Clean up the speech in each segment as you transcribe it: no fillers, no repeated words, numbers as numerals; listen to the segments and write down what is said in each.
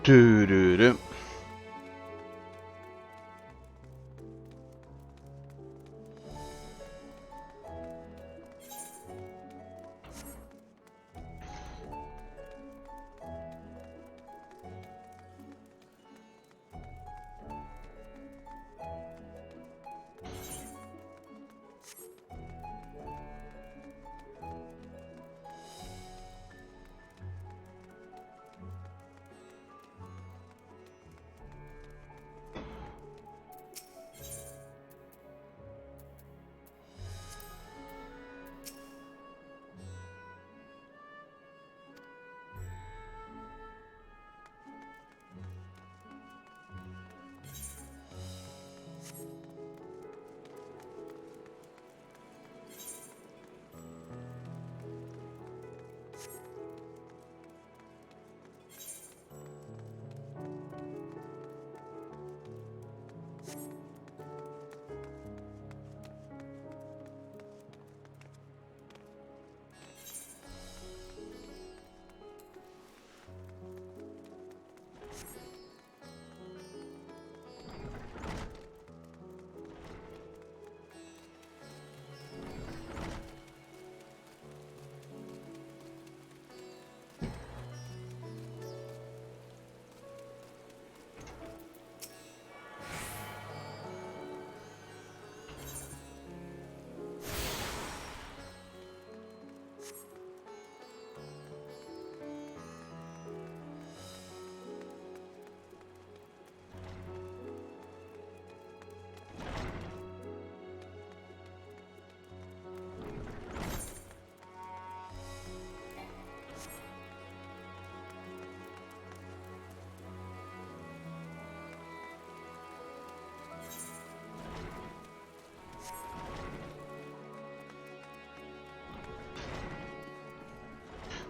Tururú.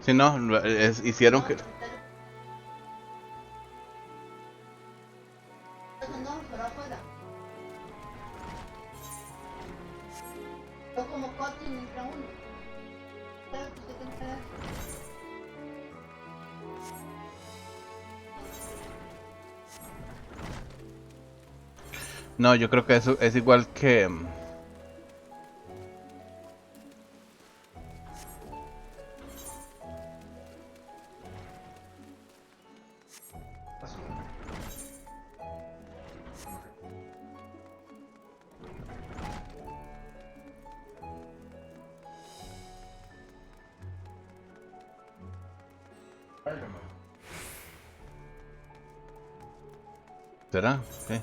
Si no, hicieron que... No, yo creo que eso es igual que... ¿Será? Sí.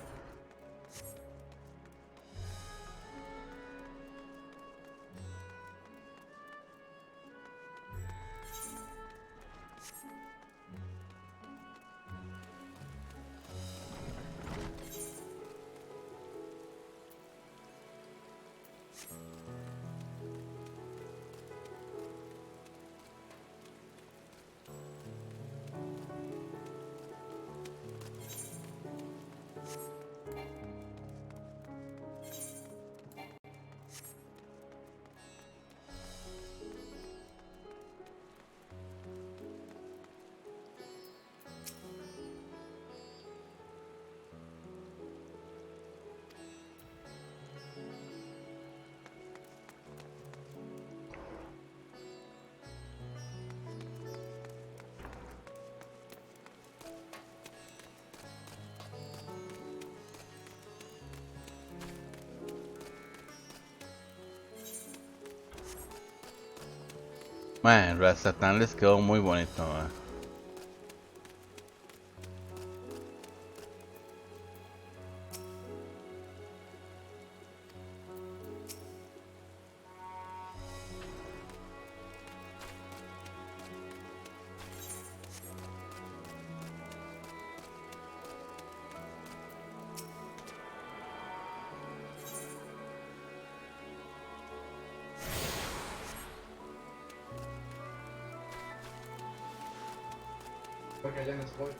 Bueno, el Satán les quedó muy bonito, man. Porque ya no estoy.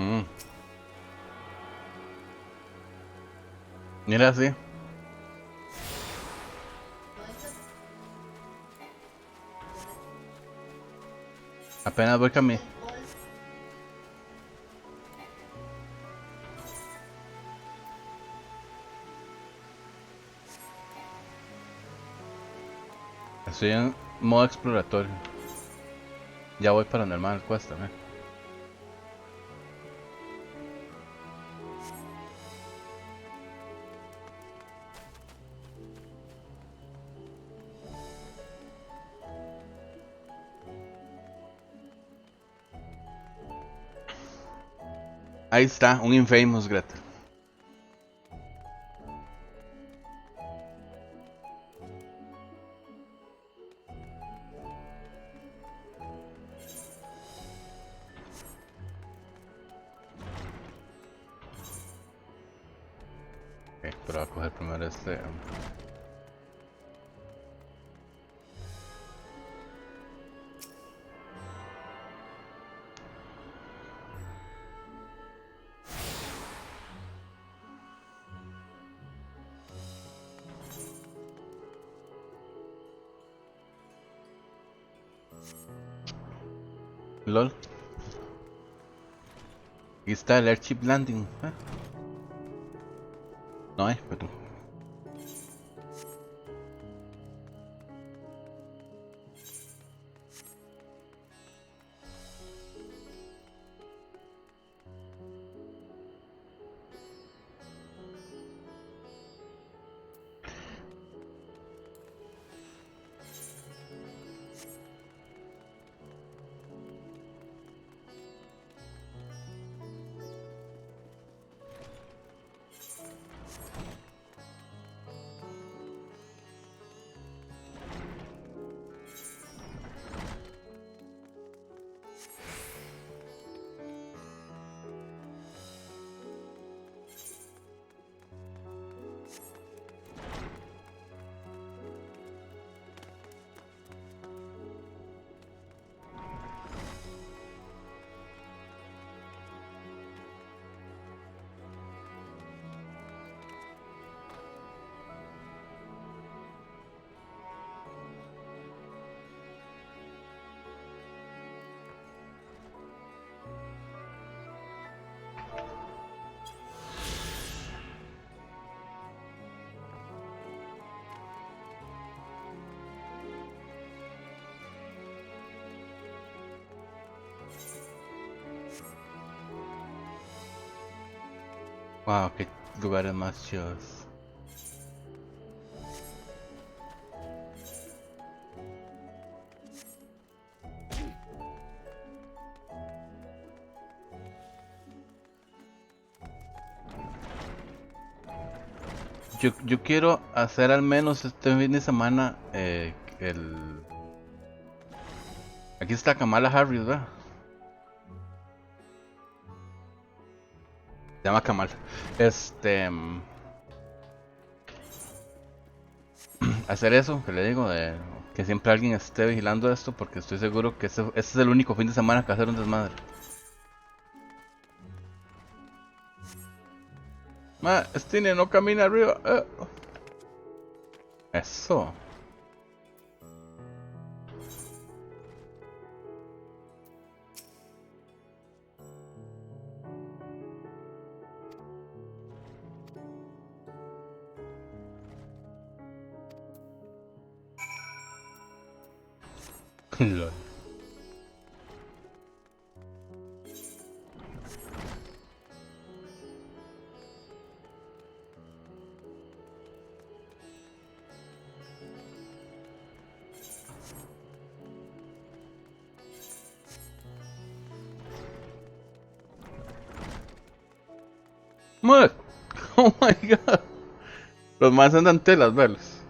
Mm. Mira, sí. Apenas voy camino. Estoy en modo exploratorio. Ya voy para normal, cuesta, ¿eh? Ahí está, un Infamous, Greta. Ok, pero voy a coger primero este. LOL. Aquí está el Airship Landing. ¿Eh? No hay, pero. Wow, qué lugares más chidos. Yo quiero hacer al menos este fin de semana el... Aquí está Kamala Harris, ¿verdad? Se llama Kamal. Hacer eso, que le digo, de que siempre alguien esté vigilando esto, porque estoy seguro que este es el único fin de semana que va a hacer un desmadre. Stine no camina arriba. Eso. Lol. Mud. Oh my god. Los más andan telas, verlos.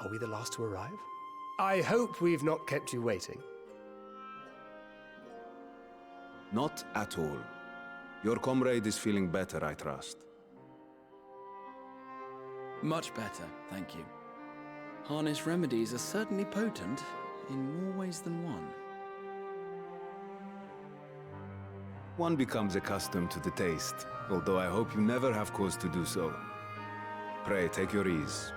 Are we the last to arrive? I hope we've not kept you waiting. Not at all. Your comrade is feeling better, I trust. Much better, thank you. Harness remedies are certainly potent, in more ways than one. One becomes accustomed to the taste, although I hope you never have cause to do so. Pray, take your ease.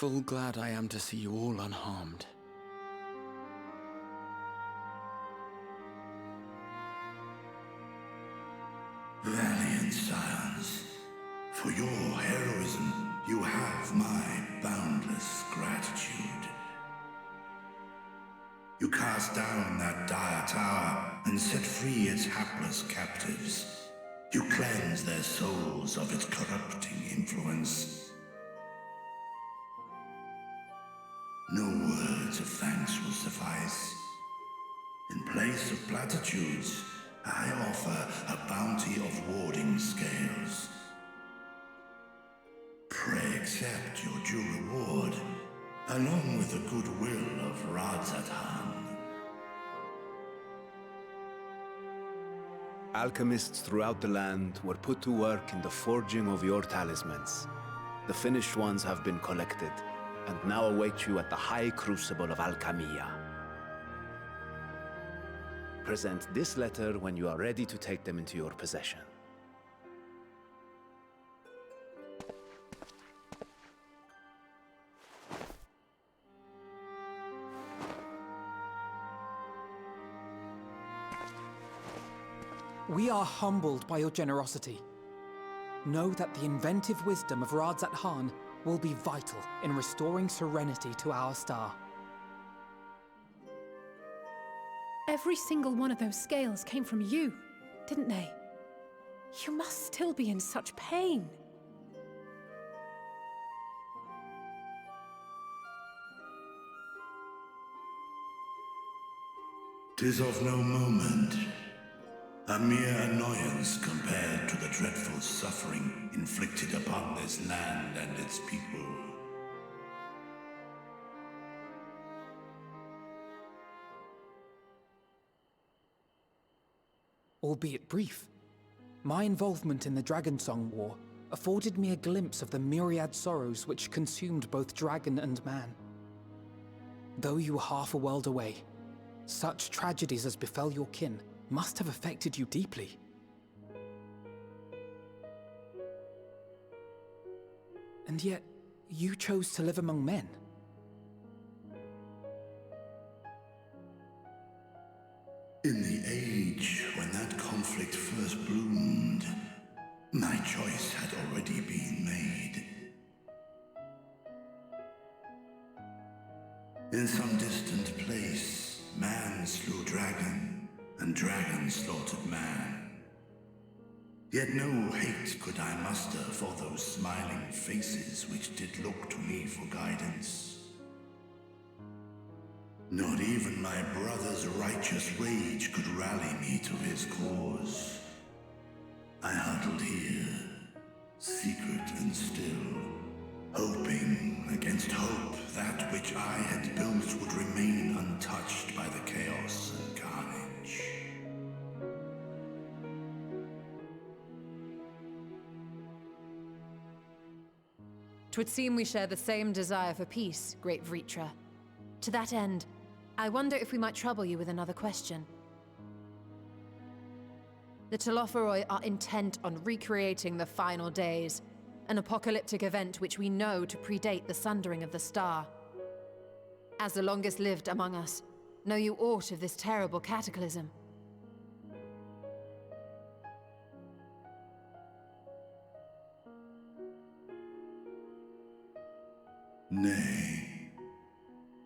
Full glad I am to see you all unharmed. Valiant scions, for your heroism, you have my boundless gratitude. You cast down that dire tower and set free its hapless captives. You cleanse their souls of its corrupting influence. No words of thanks will suffice. In place of platitudes, I offer a bounty of warding scales. Pray accept your due reward, along with the goodwill of Radzatan. Alchemists throughout the land were put to work in the forging of your talismans. The finished ones have been collected, and now await you at the High Crucible of Alchemia. Present this letter when you are ready to take them into your possession. We are humbled by your generosity. Know that the inventive wisdom of Radzatan will be vital in restoring serenity to our star. Every single one of those scales came from you, didn't they? You must still be in such pain. "'Tis of no moment. A mere annoyance compared to the dreadful suffering inflicted upon this land and its people. Albeit brief, my involvement in the Dragonsong War afforded me a glimpse of the myriad sorrows which consumed both dragon and man. Though you were half a world away, such tragedies as befell your kin must have affected you deeply. And yet, you chose to live among men. In the age when that conflict first bloomed, my choice had already been made. In some distant place, man slew dragon, and dragon slaughtered man. Yet no hate could I muster for those smiling faces which did look to me for guidance. Not even my brother's righteous rage could rally me to his cause. I huddled here, secret and still, hoping against hope that which I had built would remain untouched by the chaos and carnage. Twould seem we share the same desire for peace, great Vritra. To that end, I wonder if we might trouble you with another question. The Telophoroi are intent on recreating the final days, an apocalyptic event which we know to predate the sundering of the star. As the longest lived among us, know you aught of this terrible cataclysm? Nay.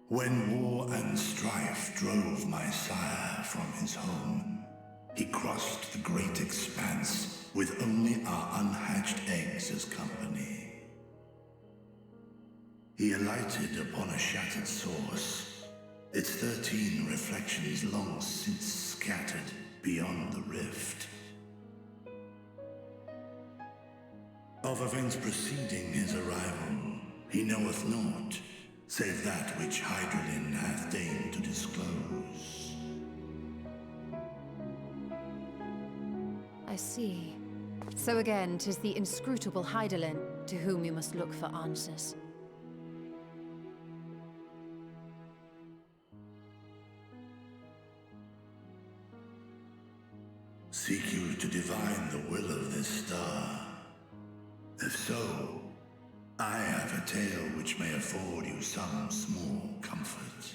When war and strife drove my sire from his home, he crossed the great expanse with only our unhatched eggs as company. He alighted upon a shattered source, its 13 reflections long since scattered beyond the rift. Of events preceding his arrival, he knoweth naught, save that which Hydralin hath deigned to disclose. I see. So again, 'tis the inscrutable Hydaelyn to whom you must look for answers. Seek you to divine the will of this star? If so, I have a tale which may afford you some small comfort.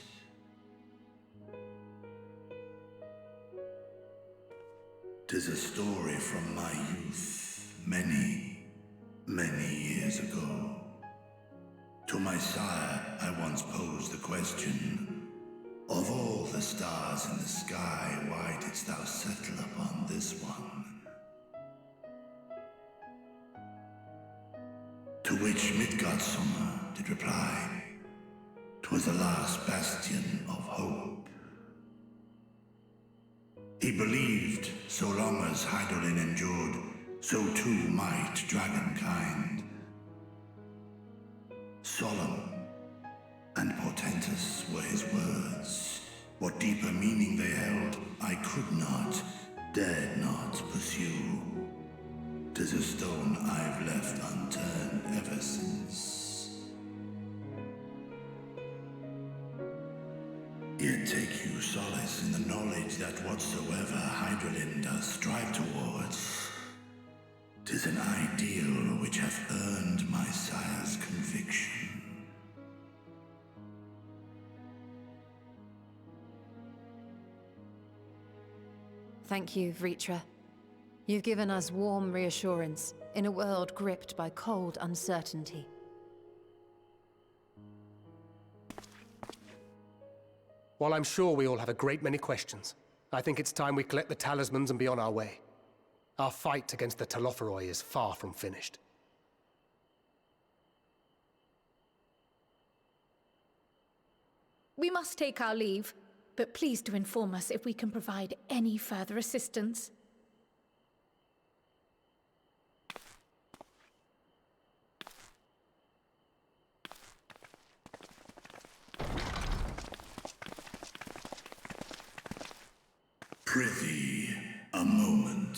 'Tis a story from my youth, many, many years ago. To my sire, I once posed the question, of all the stars in the sky, why didst thou settle upon this one? To which Midgardsormr did reply, 'twas the last bastion of hope. He believed so long as Hydaelyn endured, so too might dragonkind. Solemn and portentous were his words. What deeper meaning they held, I could not, dared not pursue. 'Tis a stone I've left unturned ever since. Yet take you solace in the knowledge that whatsoever Hydralyn does strive towards, 'tis an ideal which hath earned my sire's conviction. Thank you, Vritra. You've given us warm reassurance in a world gripped by cold uncertainty. While I'm sure we all have a great many questions, I think it's time we collect the talismans and be on our way. Our fight against the Telophoroi is far from finished. We must take our leave, but please do inform us if we can provide any further assistance. Prithee, a moment.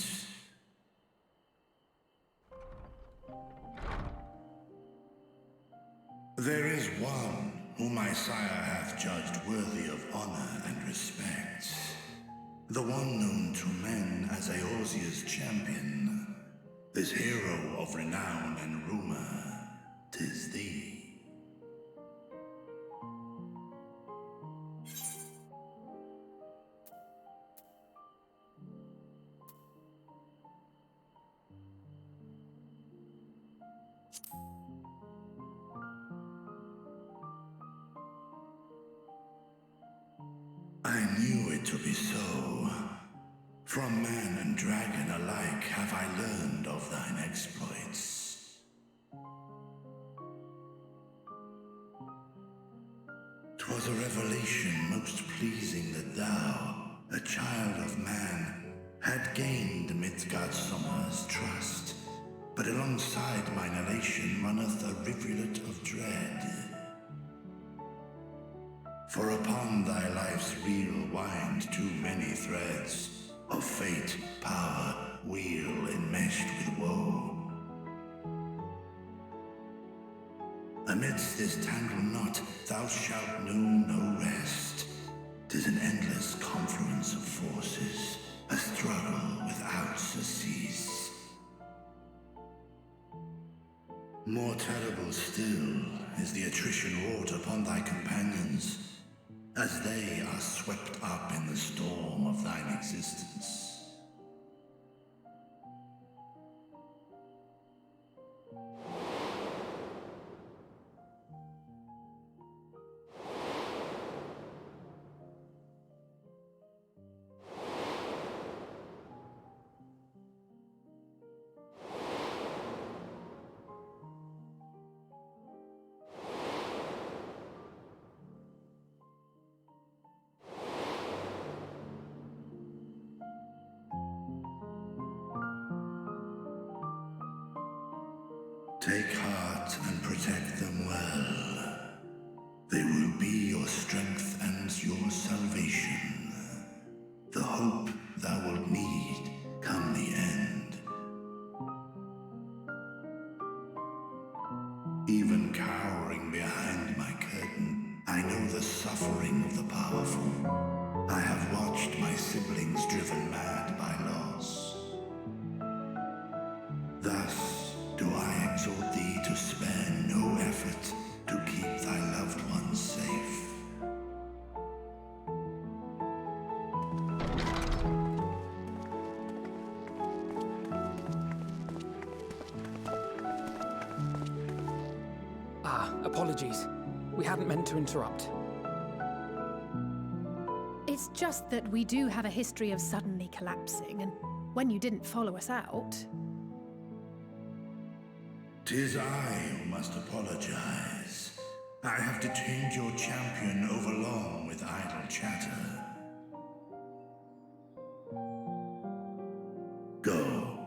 There is one whom my sire hath judged worthy of honor and respect. The one known to men as Eorzea's champion. This hero of renown and rumor, 'tis thee. I knew it to be so. From man and dragon alike have I learned of thine exploits. 'Twas a revelation most pleasing that thou, a child of man, had gained Midgardsormr's trust. But alongside mine elation runneth a rivulet of dread. For upon thy life's reel wind too many threads of fate, power, weal enmeshed with woe. Amidst this tangled knot thou shalt know no rest. 'Tis an endless confluence of forces, a struggle without surcease. More terrible still is the attrition wrought upon thy companions, as they are swept up in the storm of thine existence. Take heart and protect them well. They will be your strength and your salvation. The hope thou wilt need come the end. Even cowering behind my curtain, I know the suffering of the powerful. I have watched my siblings driven mad by loss. Thus do I exhort thee to spare no effort to keep thy loved ones safe. Apologies. We hadn't meant to interrupt. It's just that we do have a history of suddenly collapsing, and when you didn't follow us out... 'Tis I who must apologize. I have detained your champion overlong with idle chatter. Go.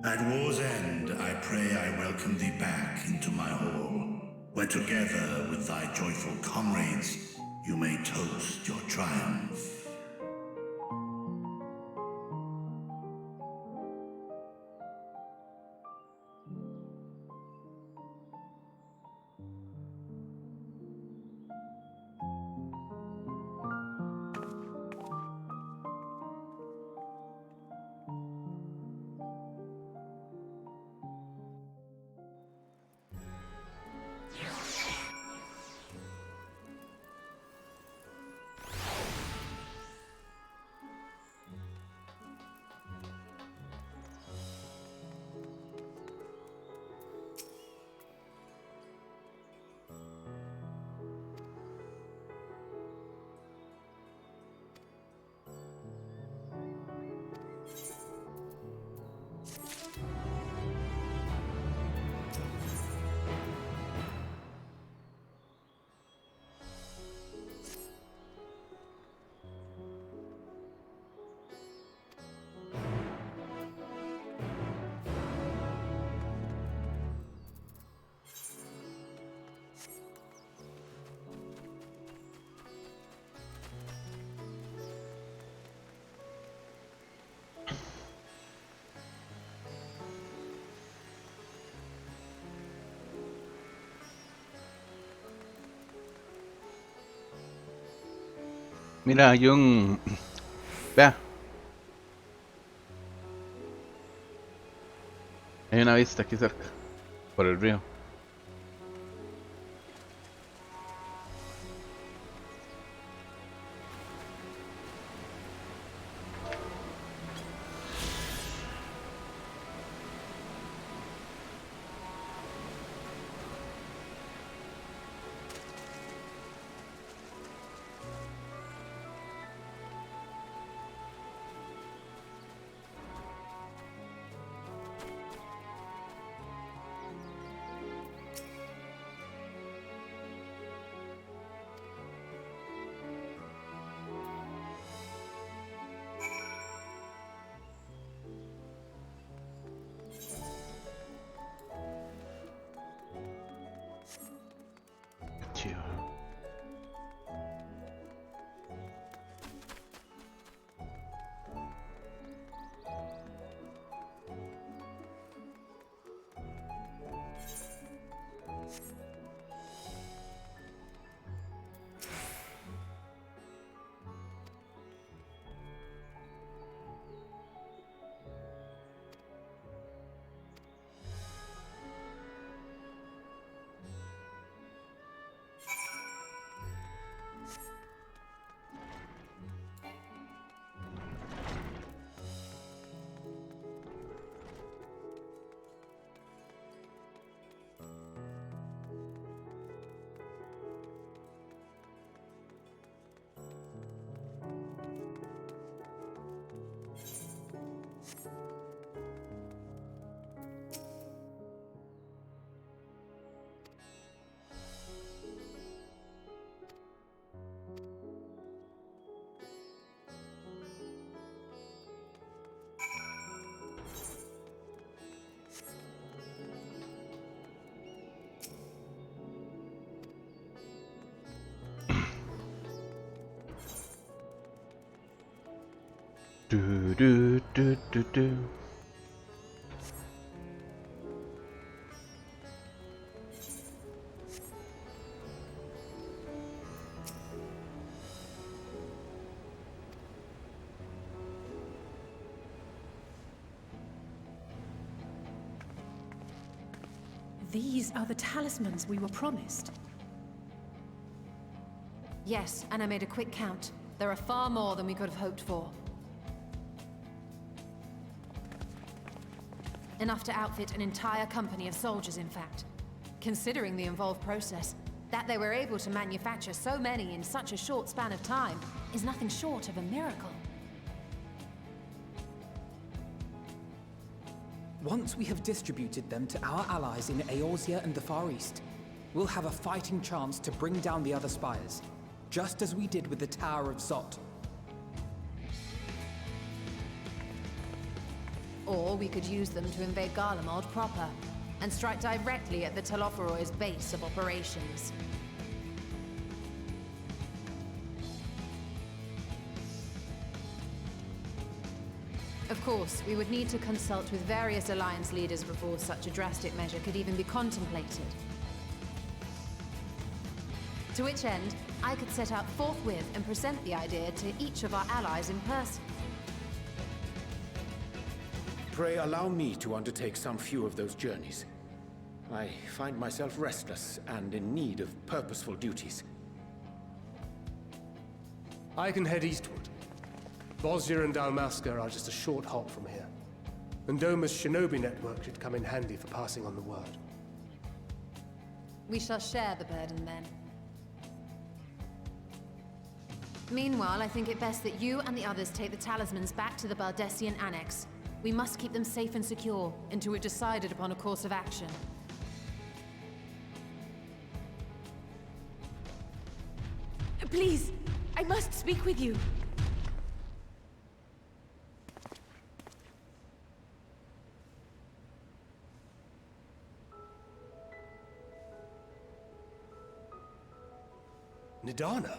At war's end, I pray I welcome thee back into my hall, where together with thy joyful comrades, you may toast your triumph. Mira, hay un... Vea. Hay una vista aquí cerca, por el río. Do do do do do. These are the talismans we were promised. Yes, and I made a quick count. There are far more than we could have hoped for. Enough to outfit an entire company of soldiers, in fact. Considering the involved process, that they were able to manufacture so many in such a short span of time is nothing short of a miracle. Once we have distributed them to our allies in Eorzea and the Far East, we'll have a fighting chance to bring down the other spires, just as we did with the Tower of Zot. Or we could use them to invade Garlemald proper, and strike directly at the Telophoroid's base of operations. Of course, we would need to consult with various Alliance leaders before such a drastic measure could even be contemplated. To which end, I could set out forthwith and present the idea to each of our allies in person. Pray allow me to undertake some few of those journeys. I find myself restless and in need of purposeful duties. I can head eastward. Bosnia and Dalmasca are just a short hop from here. And Doma's shinobi network should come in handy for passing on the word. We shall share the burden then. Meanwhile, I think it best that you and the others take the talismans back to the Baldessian Annex. We must keep them safe and secure until we've decided upon a course of action. Please, I must speak with you. Nidana,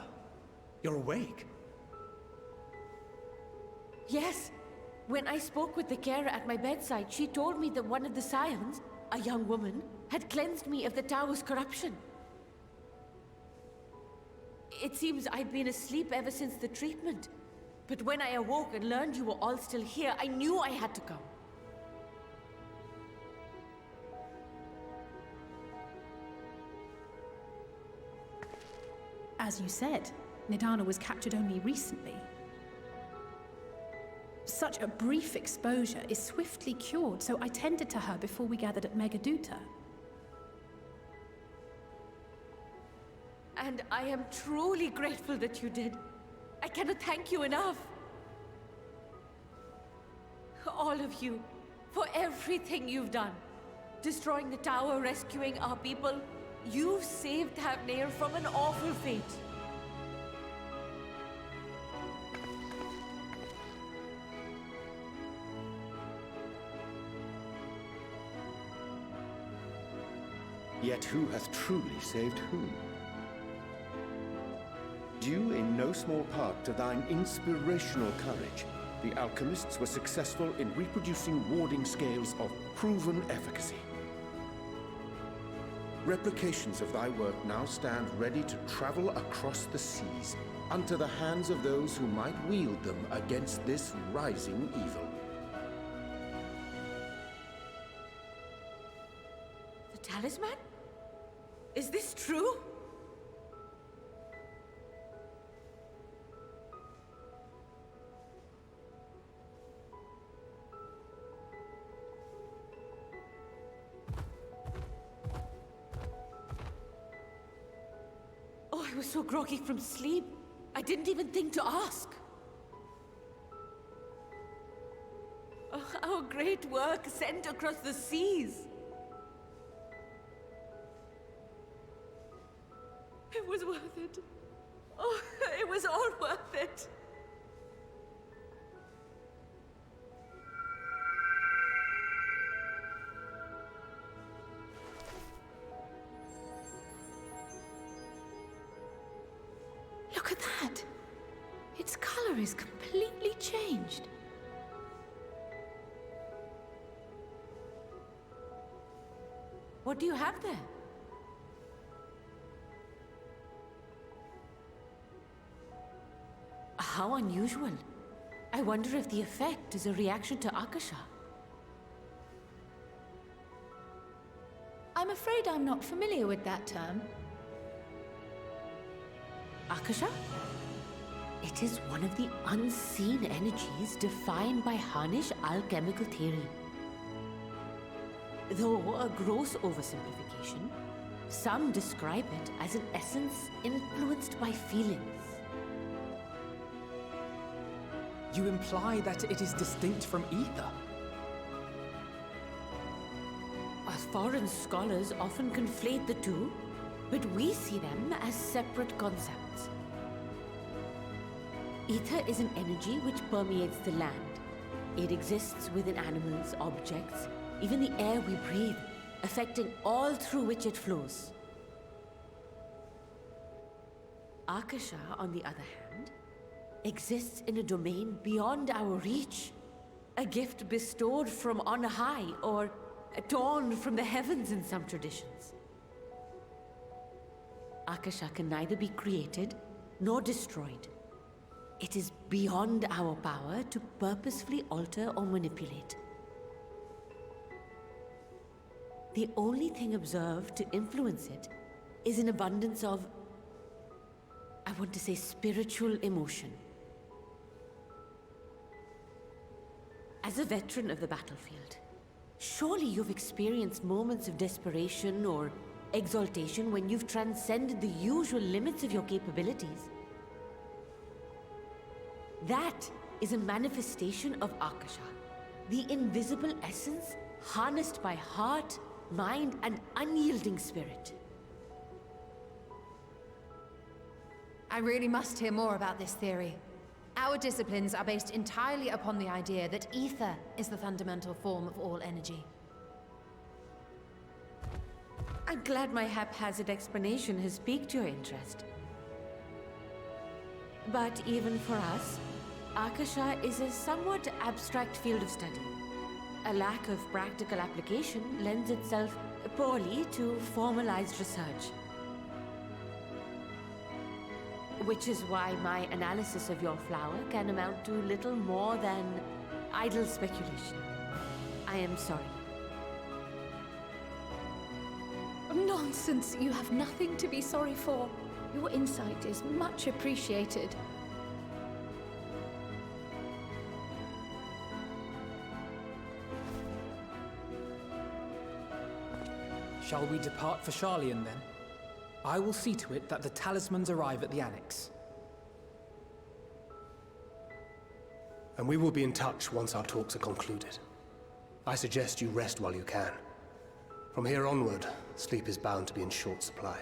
you're awake. Yes. When I spoke with the carer at my bedside, she told me that one of the scions, a young woman, had cleansed me of the tower's corruption. It seems I'd been asleep ever since the treatment. But when I awoke and learned you were all still here, I knew I had to come. As you said, Nidana was captured only recently. Such a brief exposure is swiftly cured, so I tended to her before we gathered at Megaduta. And I am truly grateful that you did. I cannot thank you enough. All of you, for everything you've done. Destroying the tower, rescuing our people. You've saved Havnir from an awful fate. Yet who hath truly saved whom? Due in no small part to thine inspirational courage, the alchemists were successful in reproducing warding scales of proven efficacy. Replications of thy work now stand ready to travel across the seas, unto the hands of those who might wield them against this rising evil. The talisman? Is this true? Oh, I was so groggy from sleep. I didn't even think to ask. Oh, our great work sent across the seas. It was worth it. Oh, it was all worth it. Look at that. Its color is completely changed. do you have there? How unusual. I wonder if the effect is a reaction to Akasha. I'm afraid I'm not familiar with that term. Akasha? It is one of the unseen energies defined by Harnish alchemical theory. Though a gross oversimplification, some describe it as an essence influenced by feelings. You imply that it is distinct from ether? Foreign scholars often conflate the two, but we see them as separate concepts. Ether is an energy which permeates the land. It exists within animals, objects, even the air we breathe, affecting all through which it flows. Akasha, on the other hand, exists in a domain beyond our reach. A gift bestowed from on high, or torn from the heavens in some traditions. Akasha can neither be created nor destroyed. It is beyond our power to purposefully alter or manipulate. The only thing observed to influence it is an abundance of, I want to say, spiritual emotion. As a veteran of the battlefield, surely you've experienced moments of desperation or exaltation when you've transcended the usual limits of your capabilities. That is a manifestation of Akasha, the invisible essence harnessed by heart, mind, and unyielding spirit. I really must hear more about this theory. Our disciplines are based entirely upon the idea that ether is the fundamental form of all energy. I'm glad my haphazard explanation has piqued your interest. But even for us, Akasha is a somewhat abstract field of study. A lack of practical application lends itself poorly to formalized research. Which is why my analysis of your flower can amount to little more than idle speculation. I am sorry. Nonsense! You have nothing to be sorry for. Your insight is much appreciated. Shall we depart for Sharlayan then? I will see to it that the talismans arrive at the Annex. And we will be in touch once our talks are concluded. I suggest you rest while you can. From here onward, sleep is bound to be in short supply.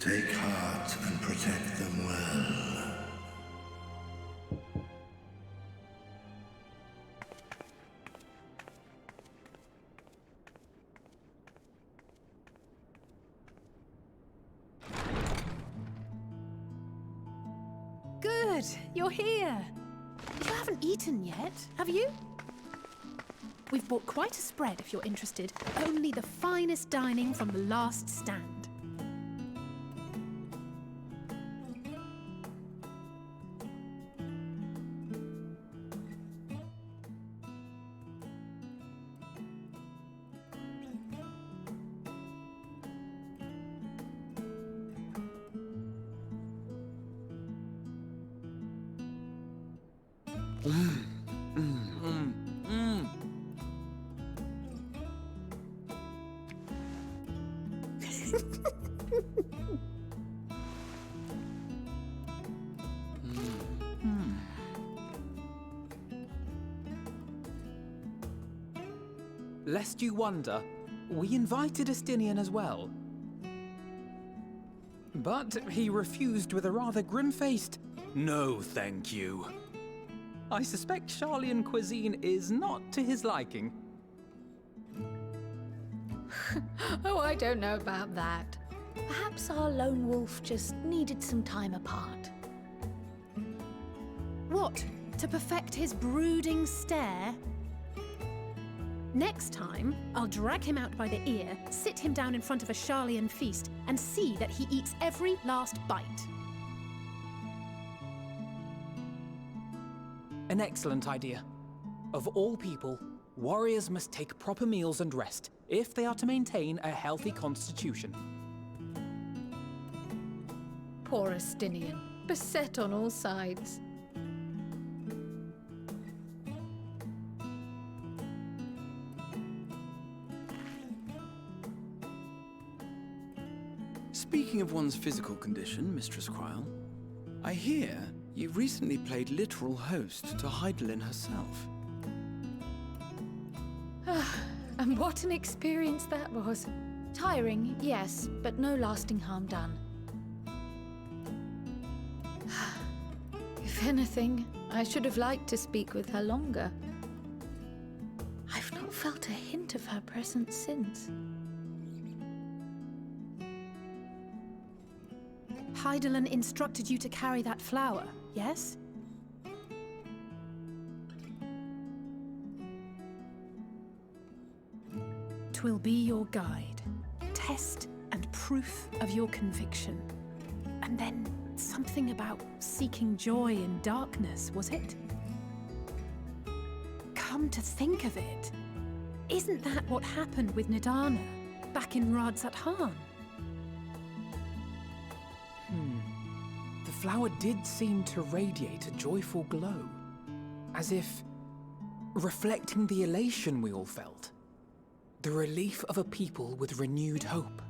Take heart and protect them well. Good, you're here. You haven't eaten yet, have you? We've bought quite a spread if you're interested. Only the finest dining from the last stand. Lest you wonder, we invited Estinian as well. But he refused with a rather grim-faced, "No, thank you." I suspect Charlian cuisine is not to his liking. Oh, I don't know about that. Perhaps our lone wolf just needed some time apart. What? To perfect his brooding stare? Next time, I'll drag him out by the ear, sit him down in front of a Charlian feast, and see that he eats every last bite. An excellent idea. Of all people, warriors must take proper meals and rest if they are to maintain a healthy constitution. Poor Estinian, beset on all sides. Speaking of one's physical condition, Mistress Cryle, I hear you recently played literal host to Heidelin herself. And what an experience that was. Tiring, yes, but no lasting harm done. If anything, I should have liked to speak with her longer. I've not felt a hint of her presence since. Heidelin instructed you to carry that flower, yes? Twill be your guide, test and proof of your conviction. And then something about seeking joy in darkness, was it? Come to think of it, isn't that what happened with Nidana back in Radzat-Han? The flower did seem to radiate a joyful glow, as if reflecting the elation we all felt, the relief of a people with renewed hope.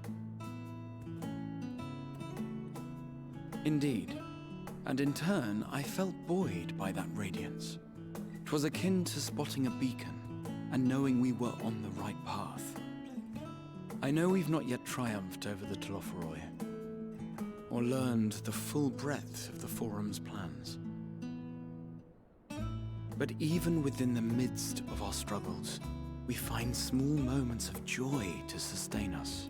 Indeed, and in turn, I felt buoyed by that radiance. 'Twas akin to spotting a beacon and knowing we were on the right path. I know we've not yet triumphed over the Telophoroi, or learned the full breadth of the Forum's plans. But even within the midst of our struggles, we find small moments of joy to sustain us.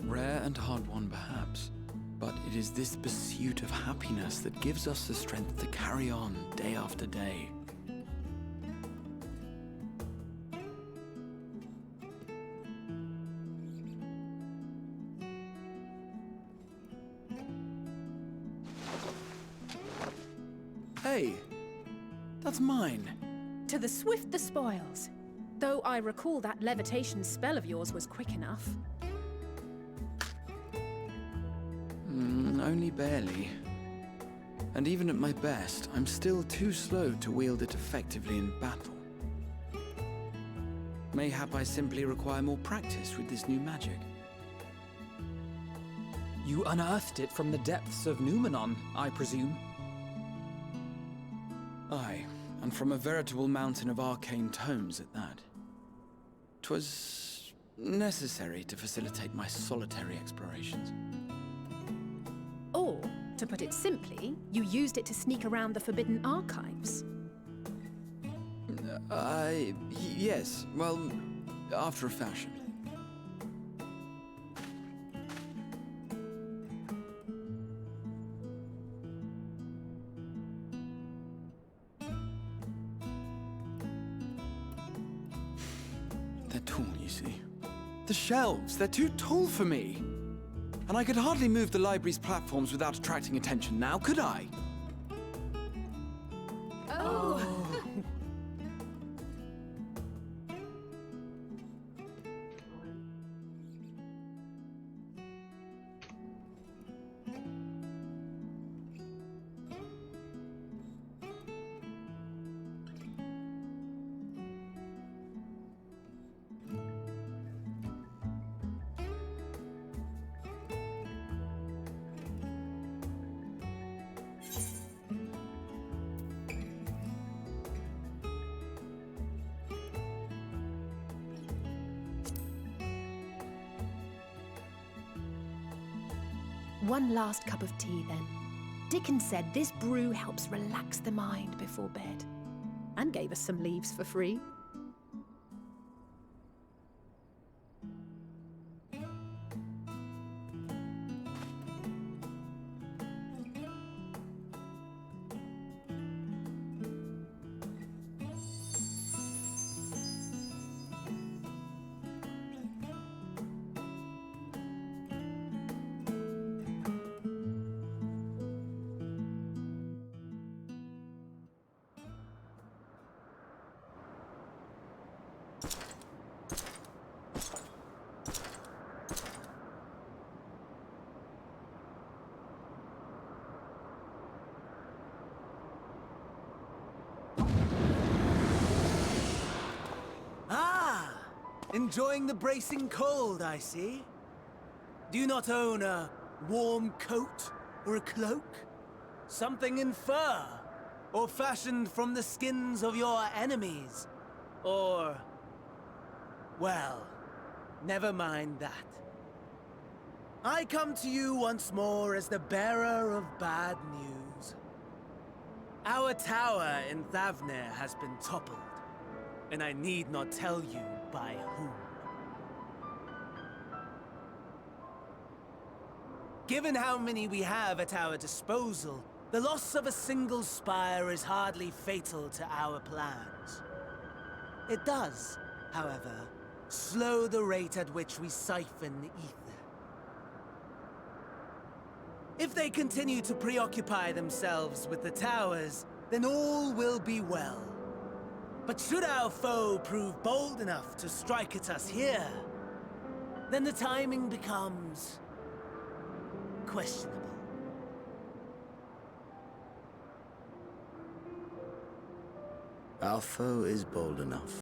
Rare and hard-won perhaps, but it is this pursuit of happiness that gives us the strength to carry on day after day. Hey, that's mine. To the swift the spoils. Though I recall that levitation spell of yours was quick enough. Only barely. And even at my best, I'm still too slow to wield it effectively in battle. Mayhap I simply require more practice with this new magic. You unearthed it from the depths of Numenon, I presume? Aye, and from a veritable mountain of arcane tomes at that. 'Twas necessary to facilitate my solitary explorations. Or, to put it simply, you used it to sneak around the Forbidden Archives. Yes, well, after a fashion. They're tall, you see. The shelves, they're too tall for me. And I could hardly move the library's platforms without attracting attention now, could I? Oh! One last cup of tea, then. Dickens said this brew helps relax the mind before bed. And gave us some leaves for free. Enjoying the bracing cold, I see. Do you not own a warm coat or a cloak? Something in fur? Or fashioned from the skins of your enemies? Or... well, never mind that. I come to you once more as the bearer of bad news. Our tower in Thavnir has been toppled, and I need not tell you by whom. Given how many we have at our disposal, the loss of a single spire is hardly fatal to our plans. It does, however, slow the rate at which we siphon ether. If they continue to preoccupy themselves with the towers, then all will be well. But should our foe prove bold enough to strike at us here, then the timing becomes questionable. Our foe is bold enough.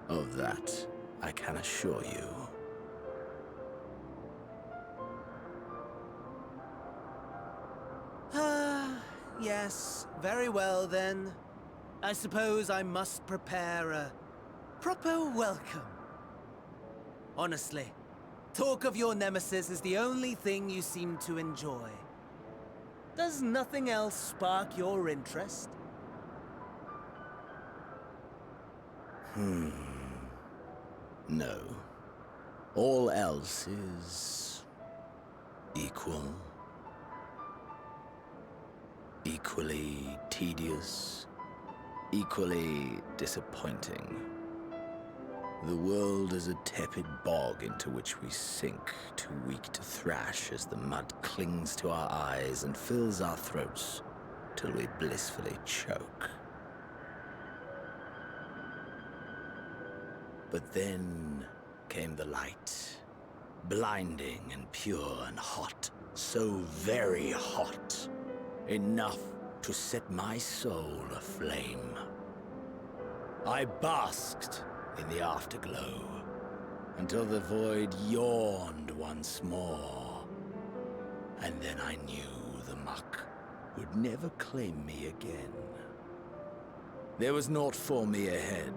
Of that, I can assure you. Yes, very well then. I suppose I must prepare a proper welcome. Honestly, talk of your nemesis is the only thing you seem to enjoy. Does nothing else spark your interest? No. All else is... equal. Equally tedious. Equally disappointing. The world is a tepid bog into which we sink, too weak to thrash as the mud clings to our eyes and fills our throats till we blissfully choke. But then came the light, blinding and pure and hot, So very hot. Enough to set my soul aflame. I basked in the afterglow until the void yawned once more. And then I knew the muck would never claim me again. There was naught for me ahead,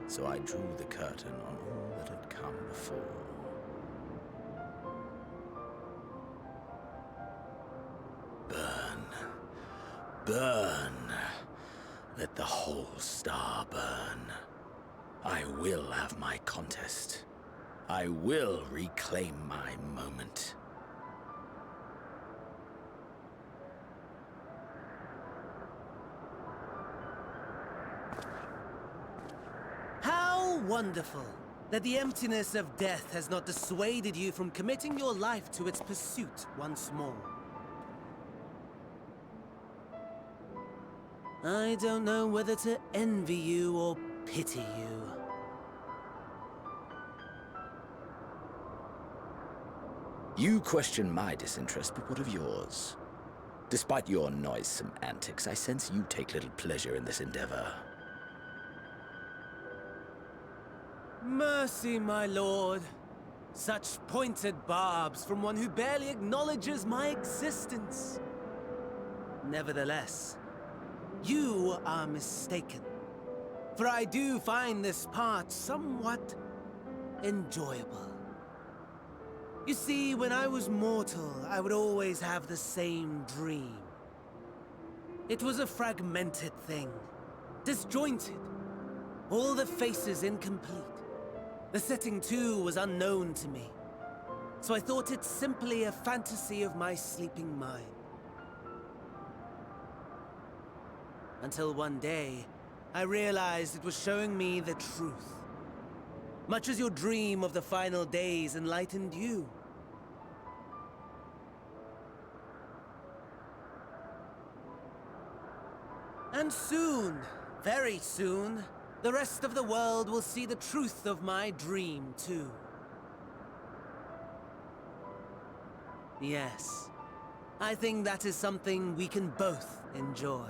so I drew the curtain on all that had come before. Burn. Burn. Let the whole star burn. I will have my contest. I will reclaim my moment. How wonderful that the emptiness of death has not dissuaded you from committing your life to its pursuit once more. I don't know whether to envy you or pity you. You question my disinterest, but what of yours? Despite your noisome antics, I sense you take little pleasure in this endeavor. Mercy, my lord. Such pointed barbs from one who barely acknowledges my existence. Nevertheless, you are mistaken. For I do find this part somewhat enjoyable. You see, when I was mortal, I would always have the same dream. It was a fragmented thing, disjointed, all the faces incomplete. The setting, too, was unknown to me, so I thought it simply a fantasy of my sleeping mind. Until one day, I realized it was showing me the truth. Much as your dream of the final days enlightened you. And soon, very soon, the rest of the world will see the truth of my dream, too. Yes, I think that is something we can both enjoy.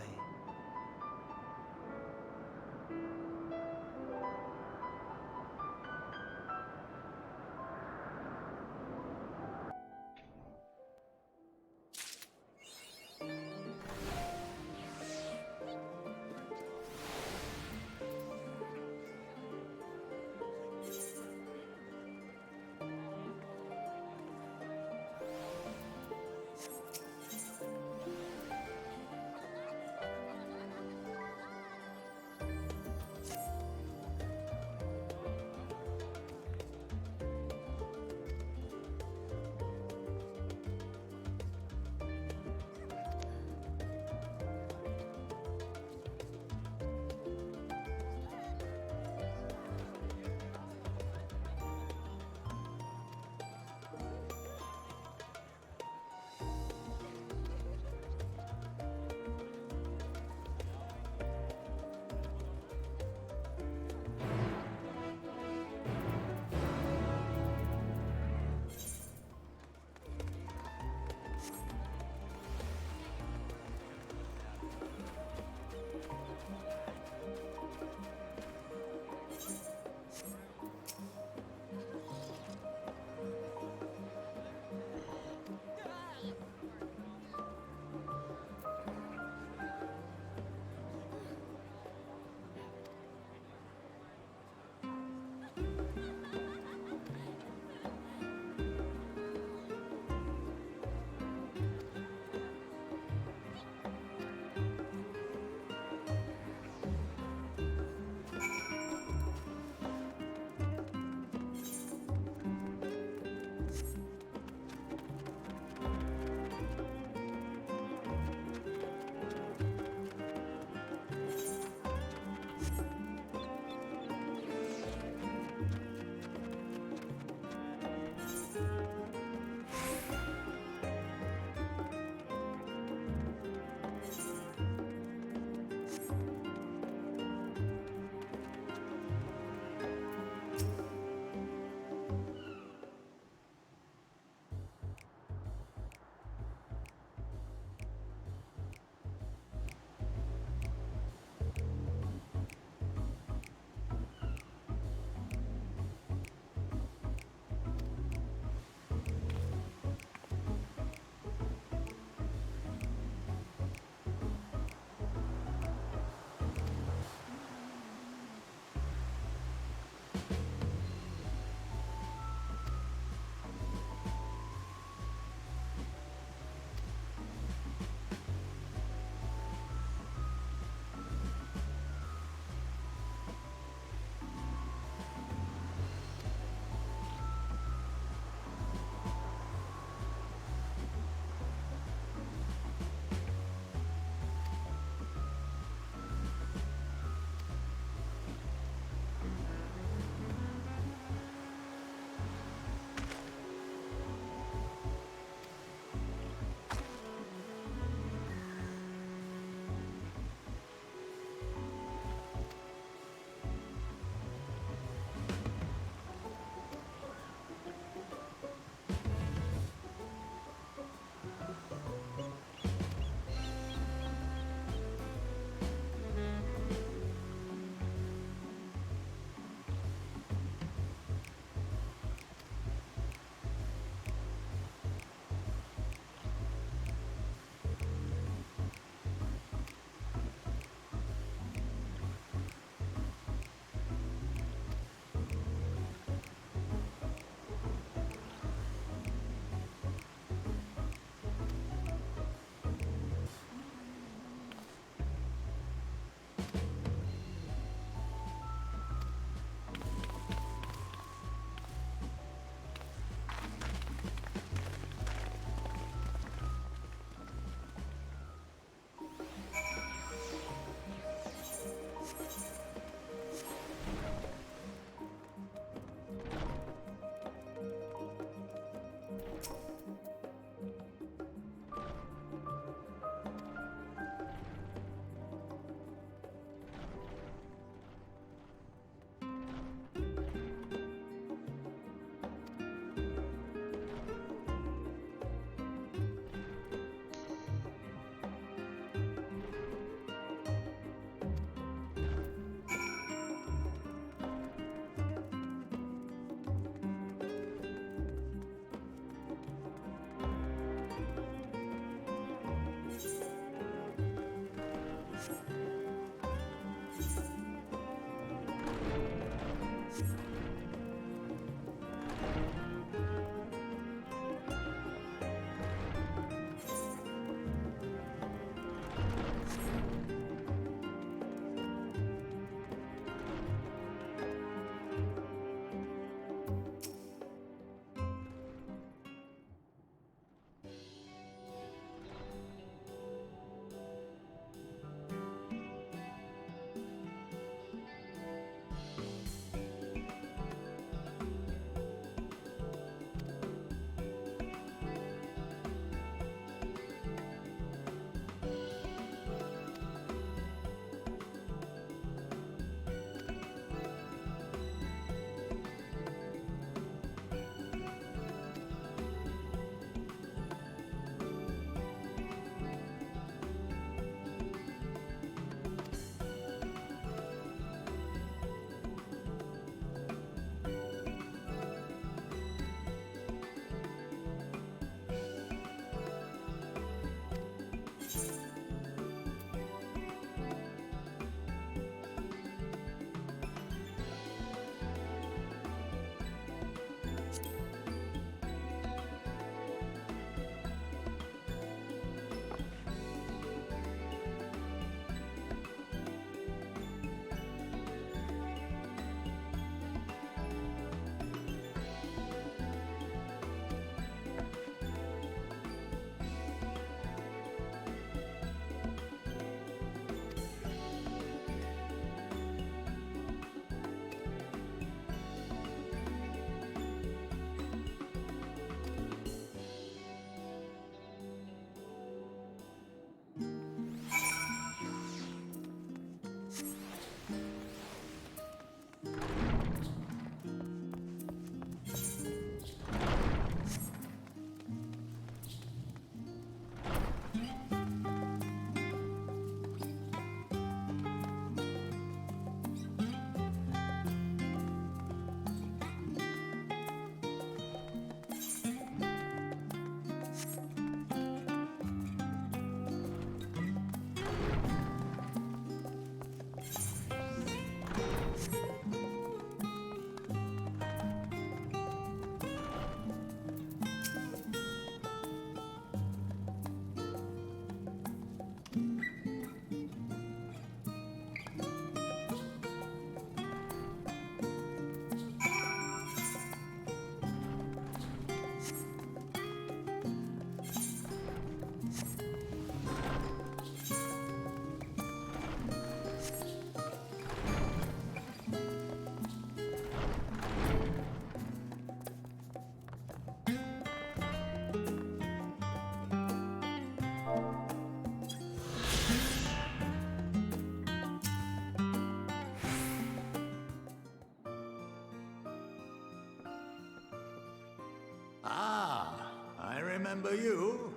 Ah, I remember you.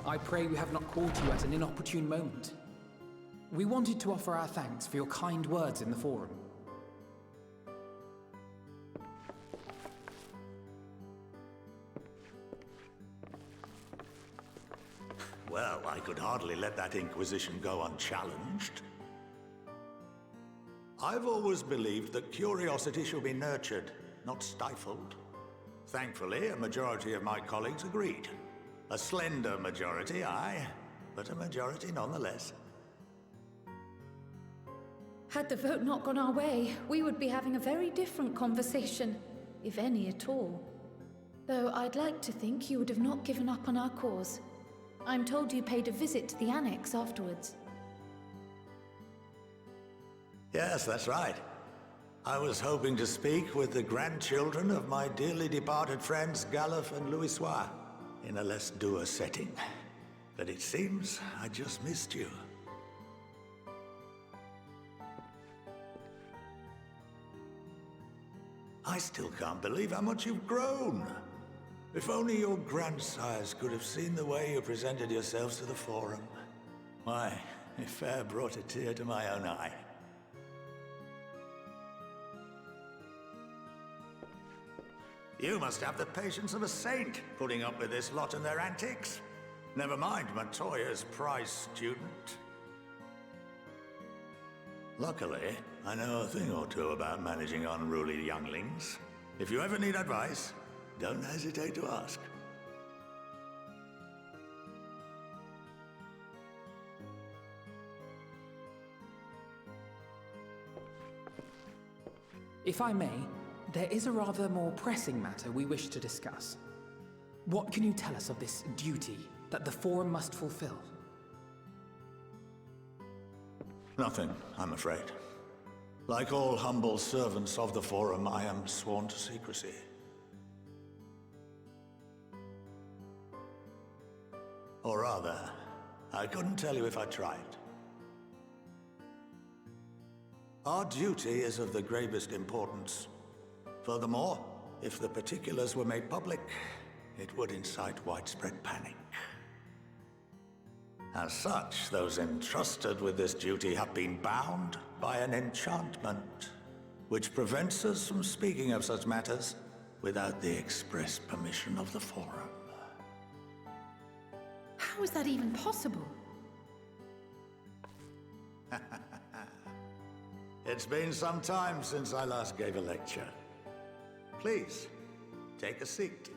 I pray we have not caught you at an inopportune moment. We wanted to offer our thanks for your kind words in the forum. Well, I could hardly let that Inquisition go unchallenged. I've always believed that curiosity should be nurtured, not stifled. Thankfully, a majority of my colleagues agreed. A slender majority, aye, but a majority nonetheless. Had the vote not gone our way, we would be having a very different conversation, if any at all. Though I'd like to think you would have not given up on our cause. I'm told you paid a visit to the Annex afterwards. Yes, that's right. I was hoping to speak with the grandchildren of my dearly departed friends Galuf and Louisoix in a less dour setting. But it seems I just missed you. I still can't believe how much you've grown. If only your grandsires could have seen the way you presented yourselves to the Forum. Why, it fair brought a tear to my own eye. You must have the patience of a saint, putting up with this lot and their antics. Never mind Matoya's prize student. Luckily, I know a thing or two about managing unruly younglings. If you ever need advice, don't hesitate to ask. If I may, there is a rather more pressing matter we wish to discuss. What can you tell us of this duty that the Forum must fulfill? Nothing, I'm afraid. Like all humble servants of the Forum, I am sworn to secrecy. Or rather, I couldn't tell you if I tried. Our duty is of the gravest importance. Furthermore, if the particulars were made public, it would incite widespread panic. As such, those entrusted with this duty have been bound by an enchantment, which prevents us from speaking of such matters without the express permission of the Forum. How is that even possible? It's been some time since I last gave a lecture. Please, take a seat.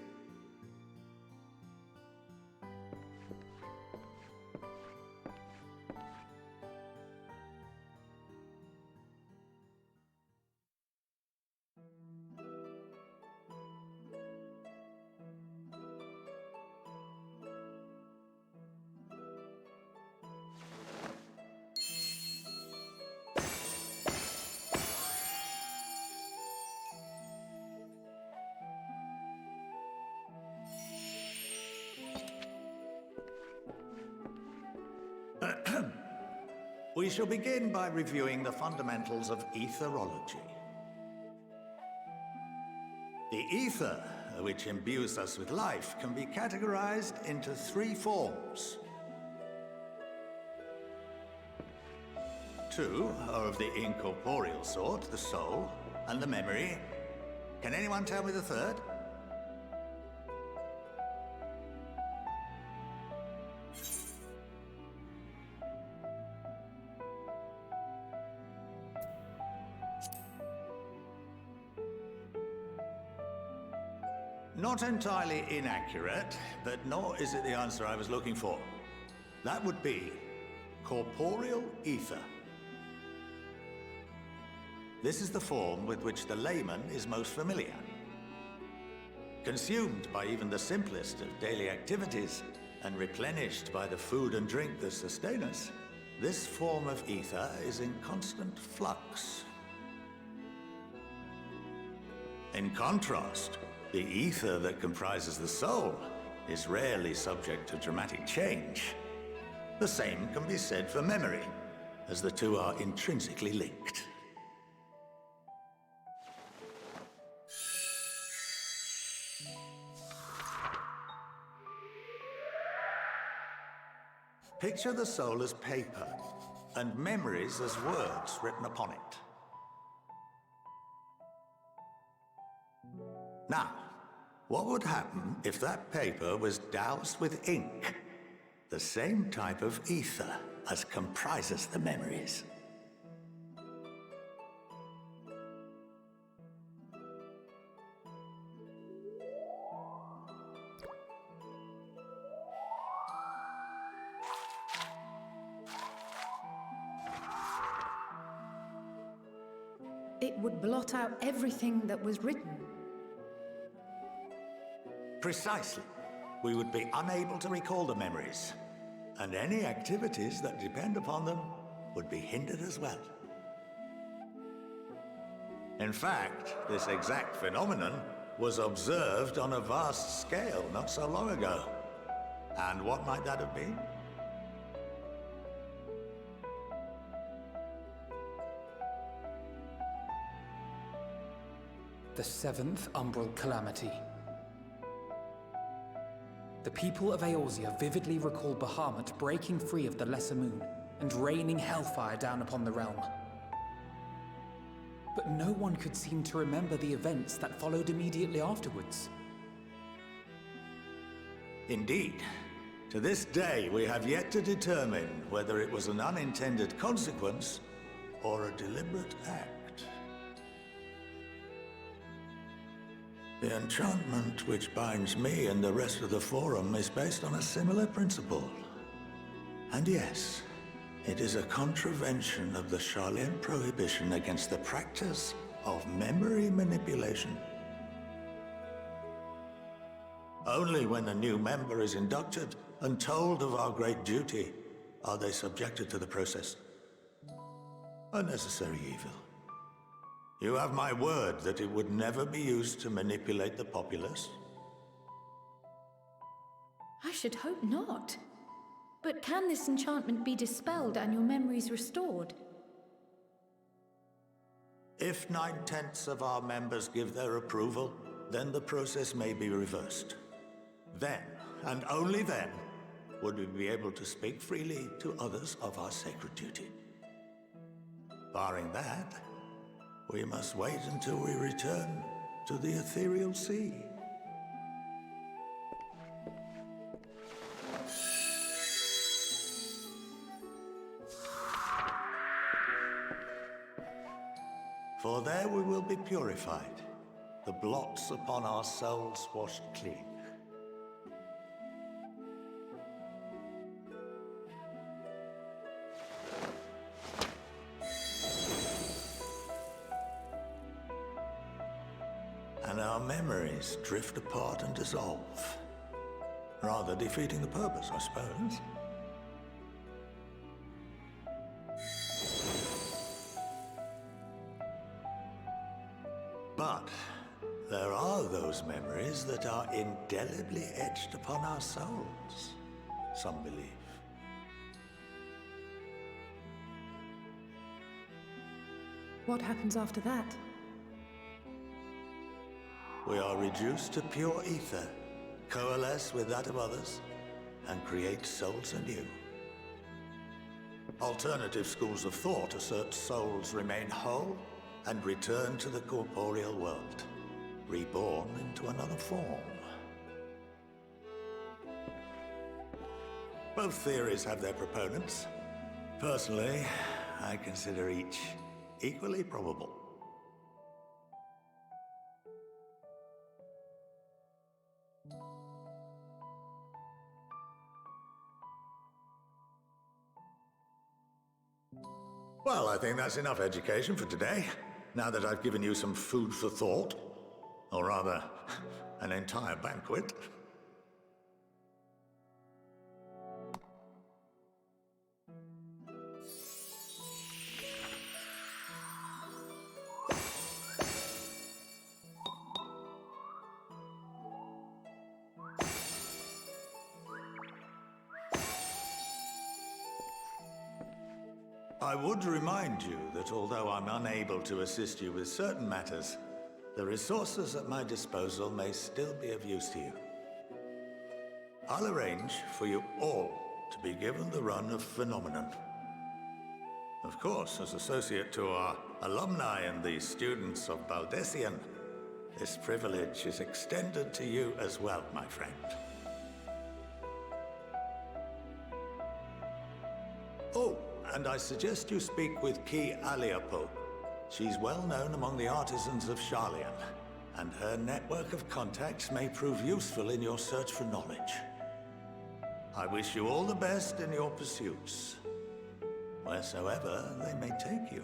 We shall begin by reviewing the fundamentals of etherology. The ether, which imbues us with life, can be categorized into three forms. Two are of the incorporeal sort, the soul and the memory. Can anyone tell me the third? Not entirely inaccurate, but nor is it the answer I was looking for. That would be corporeal ether. This is the form with which the layman is most familiar. Consumed by even the simplest of daily activities, and replenished by the food and drink that sustain us, this form of ether is in constant flux. In contrast, the ether that comprises the soul is rarely subject to dramatic change. The same can be said for memory, as the two are intrinsically linked. Picture the soul as paper, and memories as words written upon it. Now, what would happen if that paper was doused with ink? The same type of ether as comprises the memories. It would blot out everything that was written. Precisely. We would be unable to recall the memories, and any activities that depend upon them would be hindered as well. In fact, this exact phenomenon was observed on a vast scale not so long ago. And what might that have been? The seventh Umbral Calamity. The people of Eorzea vividly recall Bahamut breaking free of the Lesser Moon and raining hellfire down upon the realm. But no one could seem to remember the events that followed immediately afterwards. Indeed. To this day, we have yet to determine whether it was an unintended consequence or a deliberate act. The enchantment which binds me and the rest of the Forum is based on a similar principle. And yes, it is a contravention of the Sharlayan prohibition against the practice of memory manipulation. Only when a new member is inducted and told of our great duty are they subjected to the process. A necessary evil. You have my word that it would never be used to manipulate the populace? I should hope not. But can this enchantment be dispelled and your memories restored? If 9/10 of our members give their approval, then the process may be reversed. Then, and only then, would we be able to speak freely to others of our sacred duty. Barring that, we must wait until we return to the ethereal sea. For there we will be purified, the blots upon our souls washed clean. And our memories drift apart and dissolve. Rather defeating the purpose, I suppose. But there are those memories that are indelibly etched upon our souls, some believe. What happens after that? We are reduced to pure ether, coalesce with that of others, and create souls anew. Alternative schools of thought assert souls remain whole and return to the corporeal world, reborn into another form. Both theories have their proponents. Personally, I consider each equally probable. think that's enough education for today. Now that I've given you some food for thought. Or rather, an entire banquet. I would remind you that although I'm unable to assist you with certain matters, the resources at my disposal may still be of use to you. I'll arrange for you all to be given the run of Phenomenon. Of course, as associate to our alumni and the students of Baldessian, this privilege is extended to you as well, my friend. Oh, and I suggest you speak with Ki Aliapo. She's well known among the artisans of Sharlayan, and her network of contacts may prove useful in your search for knowledge. I wish you all the best in your pursuits, wheresoever they may take you.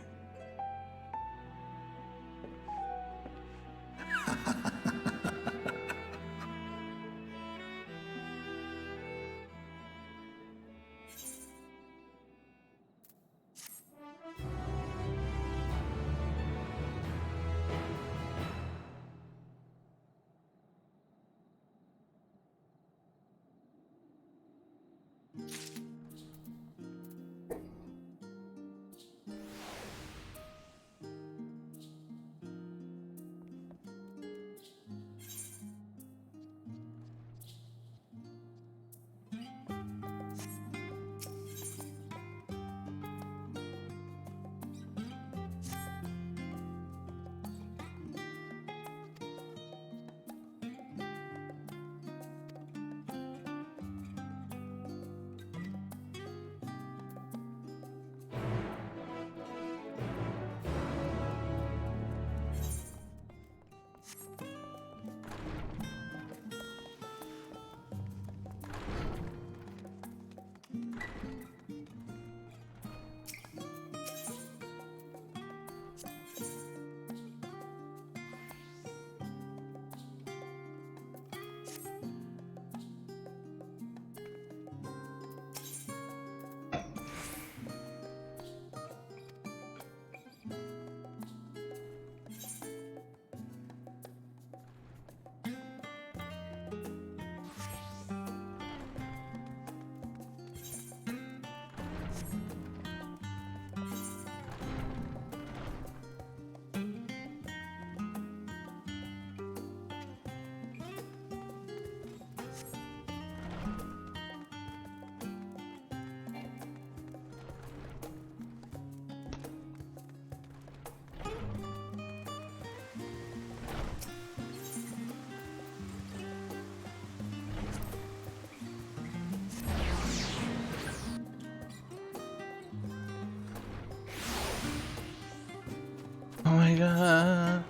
Oh my god.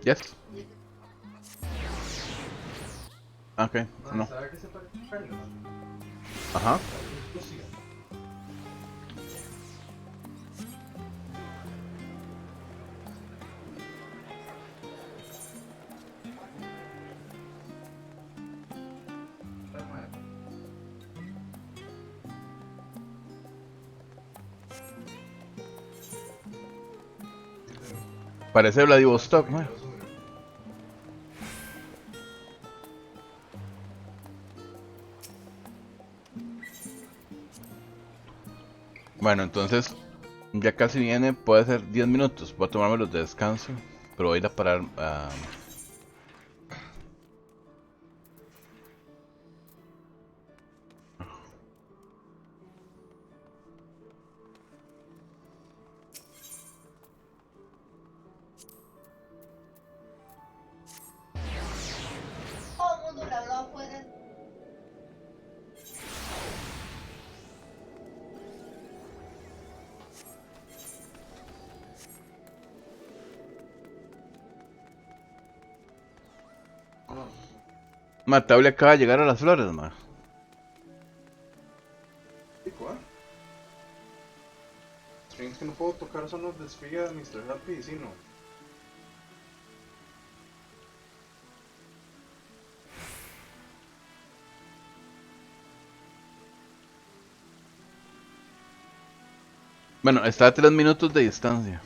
Yes. Ok, no. ¿Sabe qué se parece a Carlos? Ajá. Lucia. Parece Vladivostok, man. Bueno, entonces ya casi viene, puede ser 10 minutos. Voy a tomarme los de descanso, pero voy a ir a parar. Matable acaba de llegar a las flores, ma. ¿Cuál? Strings que no puedo tocar son los de espiga de Mr. Happy y si no. Bueno, está a 3 minutos de distancia.